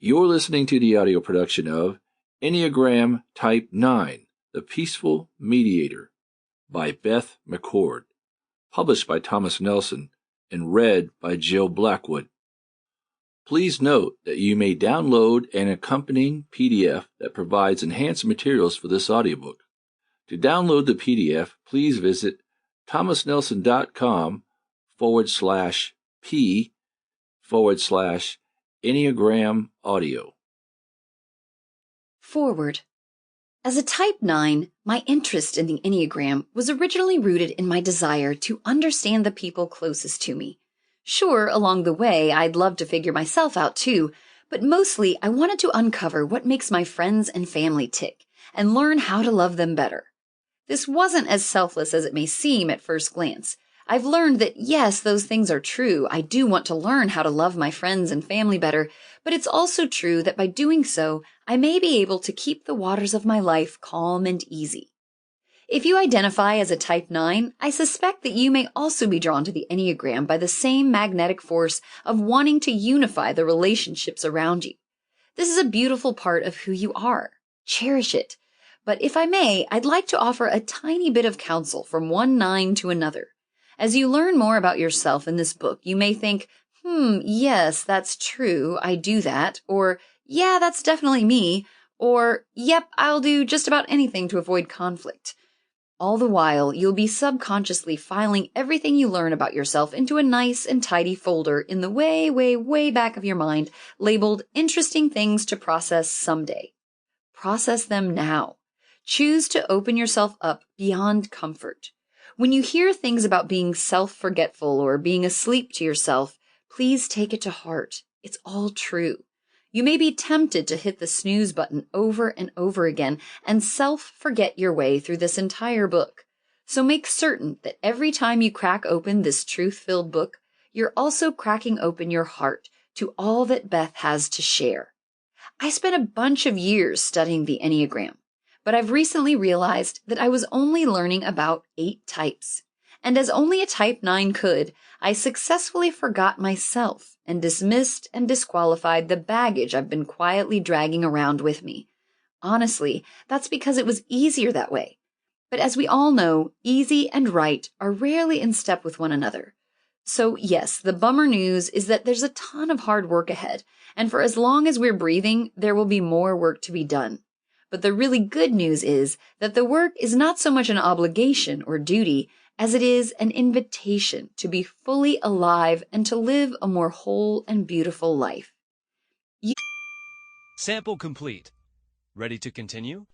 You're listening to the audio production of Enneagram Type 9, The Peaceful Mediator by Beth Mccord, published by Thomas Nelson and read by Jill Blackwood. Please note that you may download an accompanying PDF that provides enhanced materials for this audiobook. To download the PDF, please visit thomasnelson.com/P/Enneagram Audio. Forward. As a Type 9, my interest in the Enneagram was originally rooted in my desire to understand the people closest to me. Sure, along the way, I'd love to figure myself out too, but mostly I wanted to uncover what makes my friends and family tick and learn how to love them better. This wasn't as selfless as it may seem at first glance. I've learned that yes, those things are true. I do want to learn how to love my friends and family better, but it's also true that by doing so, I may be able to keep the waters of my life calm and easy. If you identify as a Type 9, I suspect that you may also be drawn to the Enneagram by the same magnetic force of wanting to unify the relationships around you. This is a beautiful part of who you are. Cherish it. But if I may, I'd like to offer a tiny bit of counsel from one 9 to another. As you learn more about yourself in this book, you may think, yes, that's true, I do that, or yeah, that's definitely me, or yep, I'll do just about anything to avoid conflict. All the while, you'll be subconsciously filing everything you learn about yourself into a nice and tidy folder in the way, way, way back of your mind, labeled Interesting Things to Process Someday. Process them now. Choose to open yourself up beyond comfort. When you hear things about being self-forgetful or being asleep to yourself, please take it to heart. It's all true. You may be tempted to hit the snooze button over and over again and self-forget your way through this entire book. So make certain that every time you crack open this truth-filled book, you're also cracking open your heart to all that Beth has to share. I spent a bunch of years studying the Enneagram, but I've recently realized that I was only learning about 8 types. And as only a Type 9 could, I successfully forgot myself and dismissed and disqualified the baggage I've been quietly dragging around with me. Honestly, that's because it was easier that way. But as we all know, easy and right are rarely in step with one another. So yes, the bummer news is that there's a ton of hard work ahead, and for as long as we're breathing, there will be more work to be done. But the really good news is that the work is not so much an obligation or duty as it is an invitation to be fully alive and to live a more whole and beautiful life. Sample complete. Ready to continue?